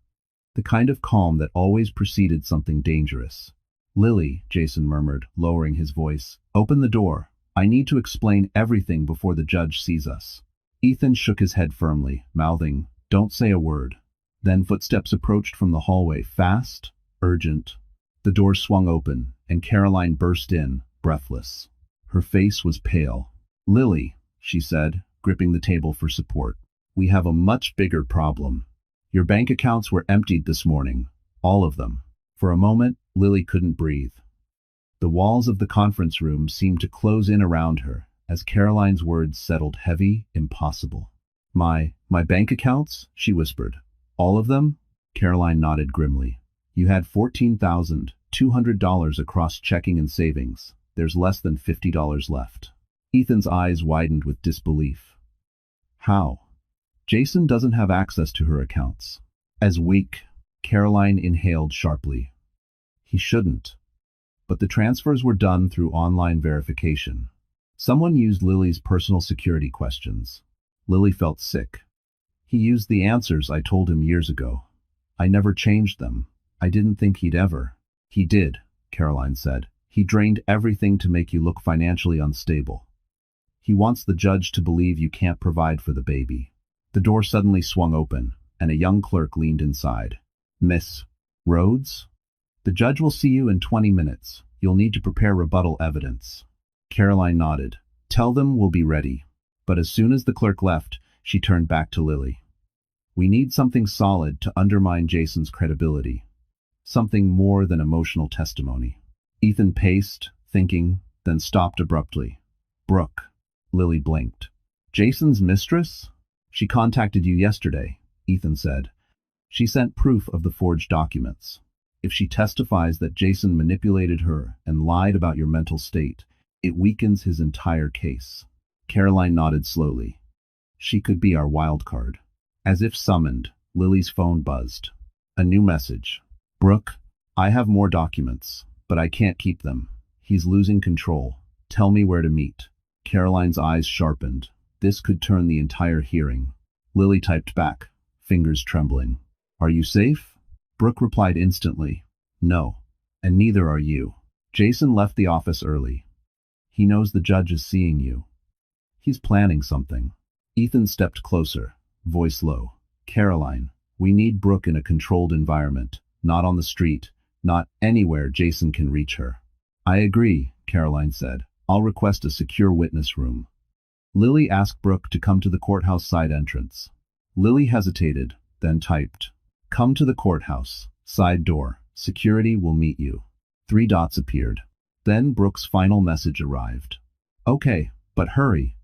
The kind of calm that always preceded something dangerous. "Lily," Jason murmured, lowering his voice, "open the door. I need to explain everything before the judge sees us." Ethan shook his head firmly, mouthing, "Don't say a word." Then footsteps approached from the hallway, fast, urgent. The door swung open, and Caroline burst in, breathless. Her face was pale. "Lily," she said, gripping the table for support, "we have a much bigger problem. Your bank accounts were emptied this morning, all of them." For a moment, Lily couldn't breathe. The walls of the conference room seemed to close in around her, as Caroline's words settled heavy, impossible. My bank accounts?" she whispered. "All of them?" Caroline nodded grimly. "You had $14,200 across checking and savings. There's less than $50 left." Ethan's eyes widened with disbelief. "How?" "Jason doesn't have access to her accounts." "As weak," Caroline inhaled sharply. "He shouldn't." But the transfers were done through online verification. Someone used Lily's personal security questions. Lily felt sick. "He used the answers I told him years ago. I never changed them. I didn't think he'd ever." "He did," Caroline said. "He drained everything to make you look financially unstable. He wants the judge to believe you can't provide for the baby." The door suddenly swung open, and a young clerk leaned inside. "Miss Rhodes? The judge will see you in 20 minutes. You'll need to prepare rebuttal evidence." Caroline nodded. "Tell them we'll be ready." But as soon as the clerk left, she turned back to Lily. "We need something solid to undermine Jason's credibility. Something more than emotional testimony." Ethan paced, thinking, then stopped abruptly. "Brooke." Lily blinked. "Jason's mistress?" "She contacted you yesterday," Ethan said. "She sent proof of the forged documents. If she testifies that Jason manipulated her and lied about your mental state, it weakens his entire case." Caroline nodded slowly. "She could be our wild card." As if summoned, Lily's phone buzzed. A new message. "Brooke, I have more documents, but I can't keep them. He's losing control. Tell me where to meet." Caroline's eyes sharpened. This could turn the entire hearing. Lily typed back, fingers trembling. "Are you safe?" Brooke replied instantly. "No, and neither are you." Jason left the office early. "He knows the judge is seeing you. He's planning something." Ethan stepped closer, voice low. "Caroline, we need Brooke in a controlled environment, not on the street, not anywhere Jason can reach her." "I agree," Caroline said. "I'll request a secure witness room." Lily asked Brooke to come to the courthouse side entrance. Lily hesitated, then typed, "Come to the courthouse, side door. Security will meet you." 3 dots appeared. Then Brooke's final message arrived. "Okay, but hurry.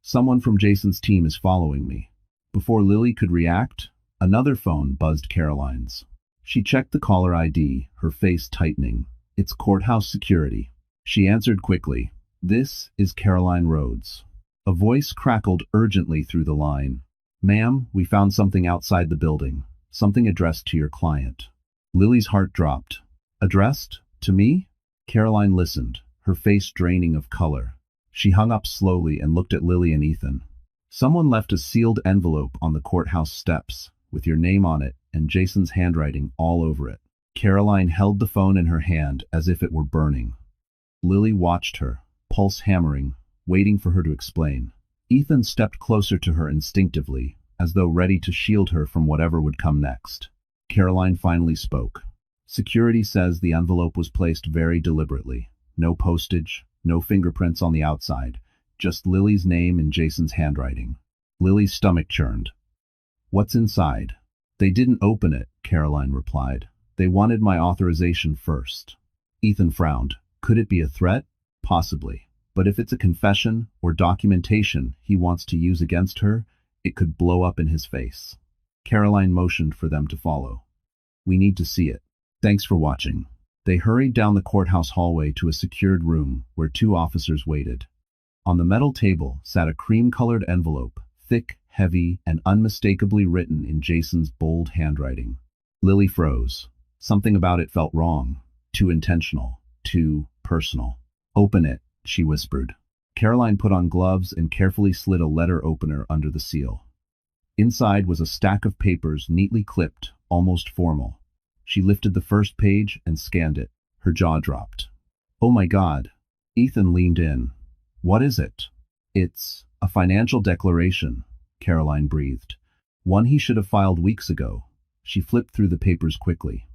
Someone from Jason's team is following me." Before Lily could react, another phone buzzed Caroline's. She checked the caller ID, her face tightening. "It's courthouse security." She answered quickly. "This is Caroline Rhodes." A voice crackled urgently through the line. "Ma'am, we found something outside the building. Something addressed to your client." Lily's heart dropped. "Addressed? To me?" Caroline listened, her face draining of color. She hung up slowly and looked at Lily and Ethan. "Someone left a sealed envelope on the courthouse steps, with your name on it and Jason's handwriting all over it." Caroline held the phone in her hand as if it were burning. Lily watched her, pulse hammering, waiting for her to explain. Ethan stepped closer to her instinctively, as though ready to shield her from whatever would come next. Caroline finally spoke. Security says the envelope was placed very deliberately. No postage, no fingerprints on the outside, just Lily's name in Jason's handwriting. Lily's stomach churned. What's inside? They didn't open it, Caroline replied. They wanted my authorization first. Ethan frowned. Could it be a threat? Possibly. But if it's a confession or documentation he wants to use against her, it could blow up in his face. Caroline motioned for them to follow. We need to see it. Thanks for watching. They hurried down the courthouse hallway to a secured room where 2 officers waited. On the metal table sat a cream-colored envelope, thick, heavy, and unmistakably written in Jason's bold handwriting. Lily froze. Something about it felt wrong. Too intentional. Too personal. Open it, she whispered. Caroline put on gloves and carefully slid a letter opener under the seal. Inside was a stack of papers neatly clipped, almost formal. She lifted the first page and scanned it. Her jaw dropped. Oh my God. Ethan leaned in. What is it? It's a financial declaration, Caroline breathed. One he should have filed weeks ago. She flipped through the papers quickly.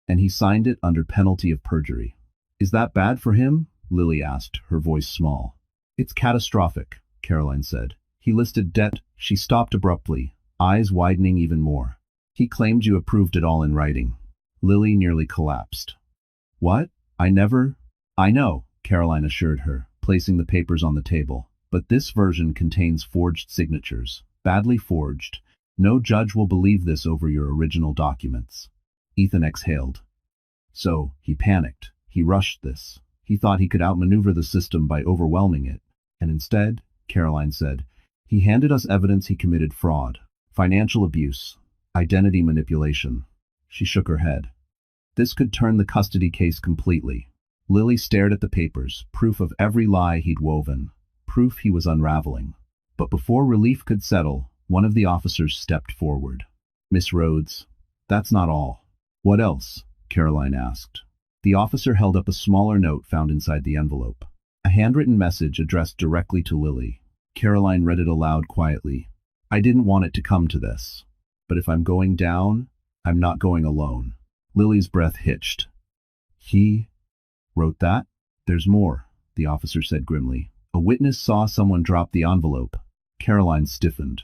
And he signed it under penalty of perjury. Is that bad for him? Lily asked, her voice small. It's catastrophic, Caroline said. He listed debt. She stopped abruptly, eyes widening even more. He claimed you approved it all in writing. Lily nearly collapsed. What? I know, Caroline assured her, placing the papers on the table. But this version contains forged signatures. Badly forged. No judge will believe this over your original documents. Ethan exhaled. So, he panicked. He rushed this. He thought he could outmaneuver the system by overwhelming it. And instead, Caroline said, he handed us evidence he committed fraud, financial abuse, identity manipulation. She shook her head. This could turn the custody case completely. Lily stared at the papers, proof of every lie he'd woven, proof he was unraveling. But before relief could settle, one of the officers stepped forward. Miss Rhodes, that's not all. What else? Caroline asked. The officer held up a smaller note found inside the envelope. A handwritten message addressed directly to Lily. Caroline read it aloud quietly. I didn't want it to come to this. But if I'm going down, I'm not going alone. Lily's breath hitched. He wrote that? There's more, the officer said grimly. A witness saw someone drop the envelope. Caroline stiffened.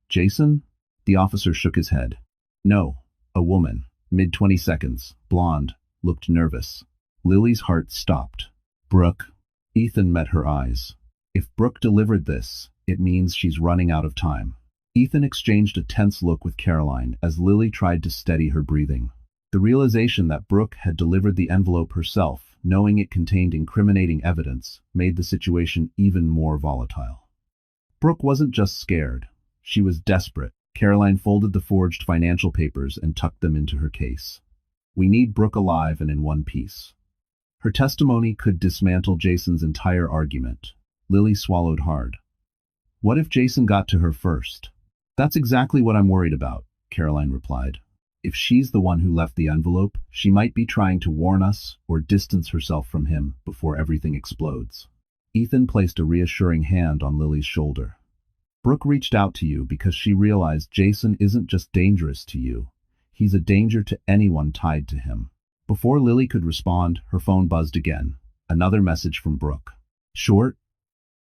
Jason? The officer shook his head. No, a woman, mid-20 seconds, blonde, looked nervous. Lily's heart stopped. Brooke. Ethan met her eyes. If Brooke delivered this, it means she's running out of time. Ethan exchanged a tense look with Caroline as Lily tried to steady her breathing. The realization that Brooke had delivered the envelope herself, knowing it contained incriminating evidence, made the situation even more volatile. Brooke wasn't just scared. She was desperate. Caroline folded the forged financial papers and tucked them into her case. We need Brooke alive and in one piece. Her testimony could dismantle Jason's entire argument. Lily swallowed hard. What if Jason got to her first? That's exactly what I'm worried about, Caroline replied. If she's the one who left the envelope, she might be trying to warn us or distance herself from him before everything explodes. Ethan placed a reassuring hand on Lily's shoulder. Brooke reached out to you because she realized Jason isn't just dangerous to you. He's a danger to anyone tied to him. Before Lily could respond, her phone buzzed again. Another message from Brooke. Short,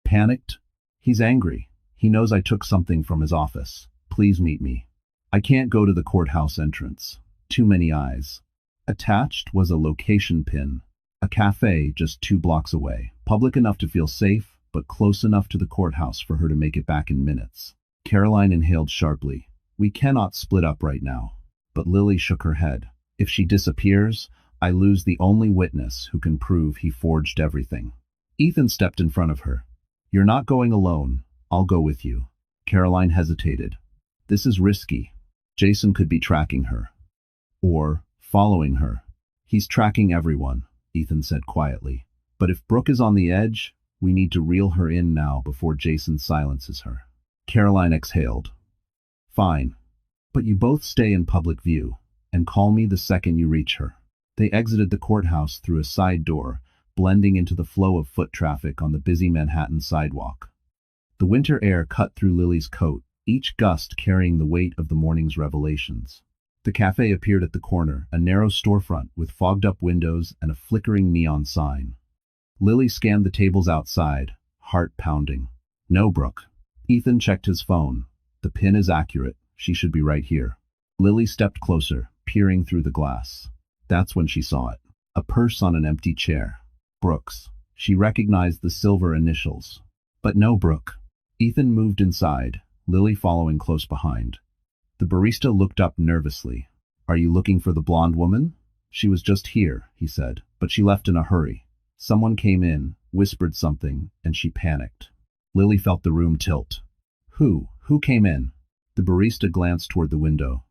panicked. He's angry. He knows I took something from his office. Please meet me. I can't go to the courthouse entrance. Too many eyes. Attached was a location pin. A cafe just 2 blocks away. Public enough to feel safe, but close enough to the courthouse for her to make it back in minutes. Caroline inhaled sharply. We cannot split up right now. But Lily shook her head. If she disappears, I lose the only witness who can prove he forged everything. Ethan stepped in front of her. You're not going alone. I'll go with you. Caroline hesitated. This is risky. Jason could be tracking her. Or following her. He's tracking everyone, Ethan said quietly. But if Brooke is on the edge, we need to reel her in now before Jason silences her. Caroline exhaled. Fine. But you both stay in public view, and call me the second you reach her. They exited the courthouse through a side door, blending into the flow of foot traffic on the busy Manhattan sidewalk. The winter air cut through Lily's coat, each gust carrying the weight of the morning's revelations. The cafe appeared at the corner, a narrow storefront with fogged-up windows and a flickering neon sign. Lily scanned the tables outside, heart pounding. No, Brooke. Ethan checked his phone. The pin is accurate. She should be right here. Lily stepped closer, peering through the glass. That's when she saw it. A purse on an empty chair. Brooke's. She recognized the silver initials. But no Brooke. Ethan moved inside, Lily following close behind. The barista looked up nervously. Are you looking for the blonde woman? She was just here, he said, but she left in a hurry. Someone came in, whispered something, and she panicked. Lily felt the room tilt. Who came in? The barista glanced toward the window.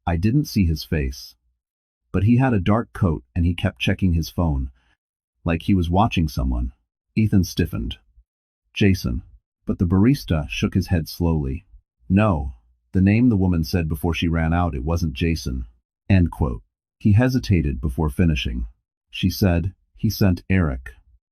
I didn't see his face. But he had a dark coat and he kept checking his phone, like he was watching someone. Ethan stiffened. Jason. But the barista shook his head slowly. No. The name the woman said before she ran out, it wasn't Jason. End quote. He hesitated before finishing. She said, he sent Eric.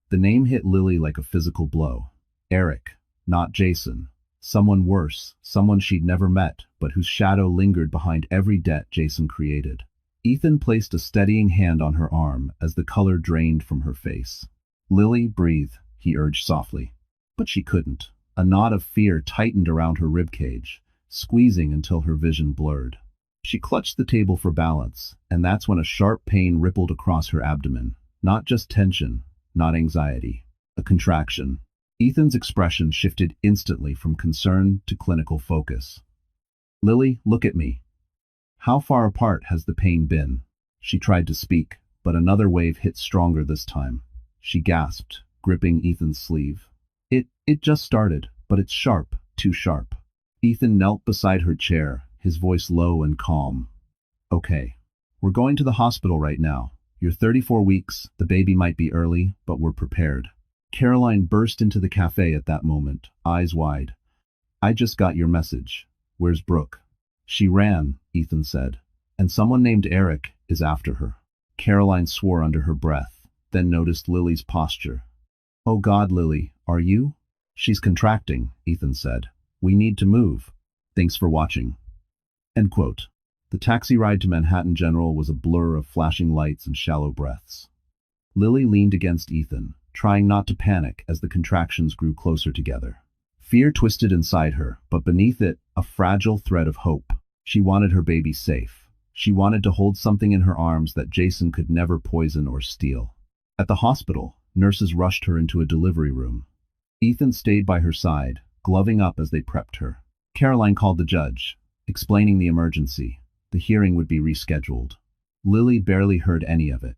The name hit Lily like a physical blow. Eric, not Jason. Someone worse, someone she'd never met, but whose shadow lingered behind every debt Jason created. Ethan placed a steadying hand on her arm as the color drained from her face. Lily, breathe, he urged softly. But she couldn't. A knot of fear tightened around her ribcage, squeezing until her vision blurred. She clutched the table for balance, and that's when a sharp pain rippled across her abdomen. Not just tension, not anxiety. A contraction. Ethan's expression shifted instantly from concern to clinical focus. Lily, look at me. How far apart has the pain been? She tried to speak, but another wave hit stronger this time. She gasped, gripping Ethan's sleeve. It just started, but it's sharp, too sharp. Ethan knelt beside her chair, his voice low and calm. Okay. We're going to the hospital right now. You're 34 weeks, the baby might be early, but we're prepared. Caroline burst into the cafe at that moment, eyes wide. I just got your message. Where's Brooke? She ran, Ethan said, and someone named Eric is after her. Caroline swore under her breath, then noticed Lily's posture. Oh God, Lily, are you? She's contracting, Ethan said. We need to move. Thanks for watching. End quote. The taxi ride to Manhattan General was a blur of flashing lights and shallow breaths. Lily leaned against Ethan, trying not to panic as the contractions grew closer together. Fear twisted inside her, but beneath it, a fragile thread of hope. She wanted her baby safe. She wanted to hold something in her arms that Jason could never poison or steal. At the hospital, nurses rushed her into a delivery room. Ethan stayed by her side, gloving up as they prepped her. Caroline called the judge, explaining the emergency. The hearing would be rescheduled. Lily barely heard any of it.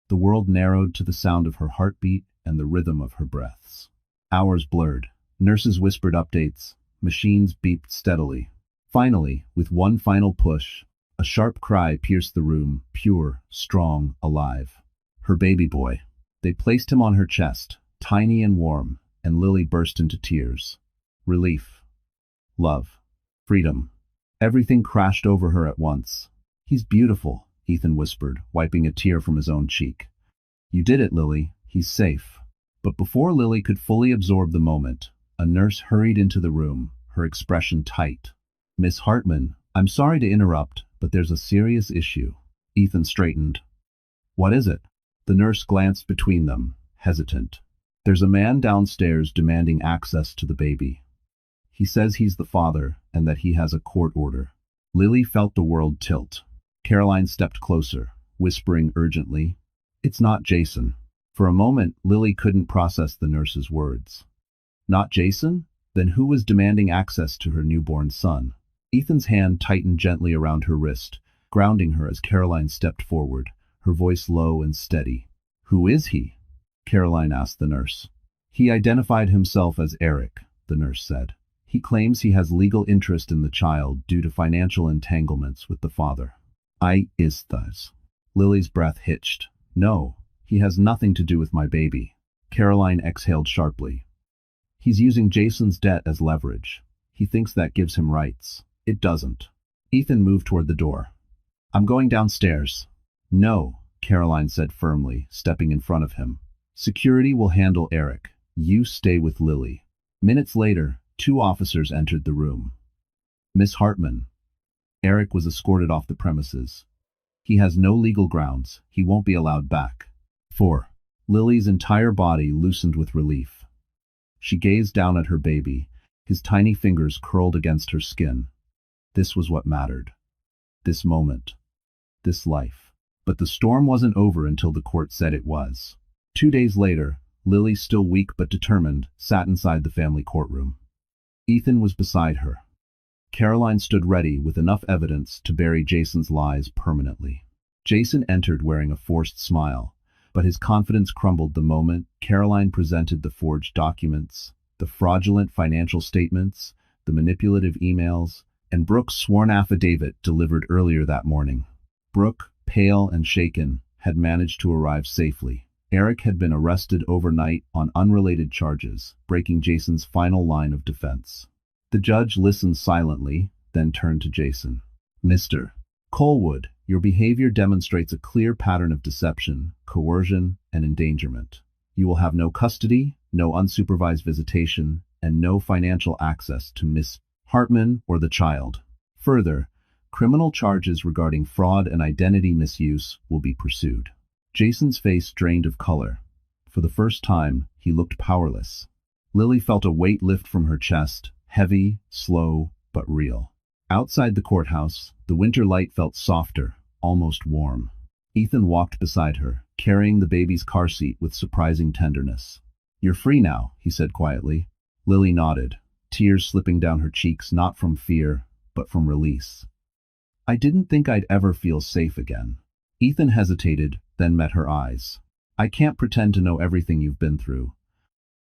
The world narrowed to the sound of her heartbeat and the rhythm of her breaths. Hours blurred. Nurses whispered updates. Machines beeped steadily. Finally, with one final push, a sharp cry pierced the room, pure, strong, alive. Her baby boy. They placed him on her chest, tiny and warm, and Lily burst into tears. Relief. Love. Freedom. Everything crashed over her at once. He's beautiful, Ethan whispered, wiping a tear from his own cheek. You did it, Lily. He's safe. But before Lily could fully absorb the moment, a nurse hurried into the room, her expression tight. Miss Hartman, I'm sorry to interrupt, but there's a serious issue. Ethan straightened. What is it? The nurse glanced between them, hesitant. There's a man downstairs demanding access to the baby. He says he's the father and that he has a court order. Lily felt the world tilt. Caroline stepped closer, whispering urgently, It's not Jason. For a moment, Lily couldn't process the nurse's words. Not Jason? Then who was demanding access to her newborn son? Ethan's hand tightened gently around her wrist, grounding her as Caroline stepped forward, her voice low and steady. Who is he? Caroline asked the nurse. He identified himself as Eric, the nurse said. He claims he has legal interest in the child due to financial entanglements with the father. Is. Lily's breath hitched. No, he has nothing to do with my baby. Caroline exhaled sharply. He's using Jason's debt as leverage. He thinks that gives him rights. It doesn't. Ethan moved toward the door. I'm going downstairs. No, Caroline said firmly, stepping in front of him. Security will handle Eric. You stay with Lily. Minutes later, 2 officers entered the room. Miss Hartman. Eric was escorted off the premises. He has no legal grounds. He won't be allowed back. 4. Lily's entire body loosened with relief. She gazed down at her baby, his tiny fingers curled against her skin. This was what mattered. This moment. This life. But the storm wasn't over until the court said it was. 2 days later, Lily, still weak but determined, sat inside the family courtroom. Ethan was beside her. Caroline stood ready with enough evidence to bury Jason's lies permanently. Jason entered wearing a forced smile, but his confidence crumbled the moment Caroline presented the forged documents, the fraudulent financial statements, the manipulative emails, and Brooke's sworn affidavit delivered earlier that morning. Brooke, pale and shaken, had managed to arrive safely. Eric had been arrested overnight on unrelated charges, breaking Jason's final line of defense. The judge listened silently, then turned to Jason. Mr. Colwood, your behavior demonstrates a clear pattern of deception, coercion, and endangerment. You will have no custody, no unsupervised visitation, and no financial access to Miss Hartman or the child. Further, criminal charges regarding fraud and identity misuse will be pursued. Jason's face drained of color. For the first time, he looked powerless. Lily felt a weight lift from her chest, heavy, slow, but real. Outside the courthouse, the winter light felt softer, almost warm. Ethan walked beside her, carrying the baby's car seat with surprising tenderness. You're free now, he said quietly. Lily nodded, tears slipping down her cheeks not from fear, but from release. I didn't think I'd ever feel safe again. Ethan hesitated, then met her eyes. I can't pretend to know everything you've been through.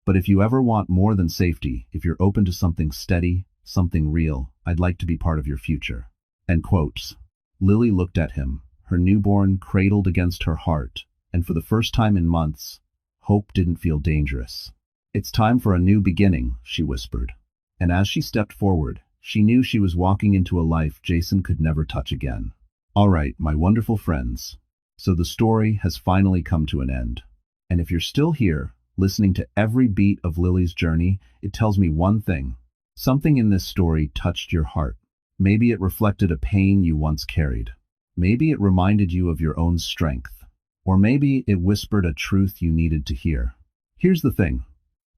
But if you ever want more than safety, if you're open to something steady, something real, I'd like to be part of your future. End quotes. Lily looked at him, her newborn cradled against her heart, and for the first time in months, hope didn't feel dangerous. It's time for a new beginning, she whispered. And as she stepped forward, she knew she was walking into a life Jason could never touch again. All right, my wonderful friends. So the story has finally come to an end. And if you're still here, listening to every beat of Lily's journey, it tells me one thing. Something in this story touched your heart. Maybe it reflected a pain you once carried. Maybe it reminded you of your own strength. Or maybe it whispered a truth you needed to hear. Here's the thing.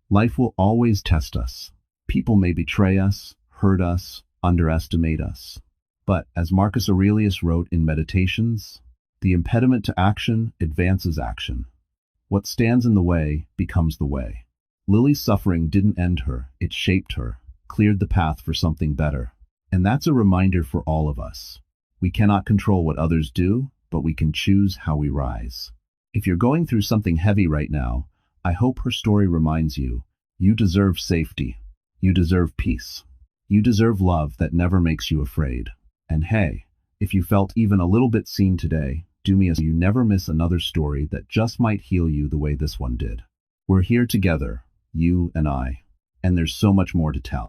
Life will always test us. People may betray us, hurt us, underestimate us. But as Marcus Aurelius wrote in Meditations, the impediment to action advances action. What stands in the way becomes the way. Lily's suffering didn't end her, it shaped her, cleared the path for something better. And that's a reminder for all of us. We cannot control what others do, but we can choose how we rise. If you're going through something heavy right now, I hope her story reminds you, you deserve safety. You deserve peace. You deserve love that never makes you afraid. And hey, if you felt even a little bit seen today, do me a favor, you never miss another story that just might heal you the way this one did. We're here together, you and I, and there's so much more to tell.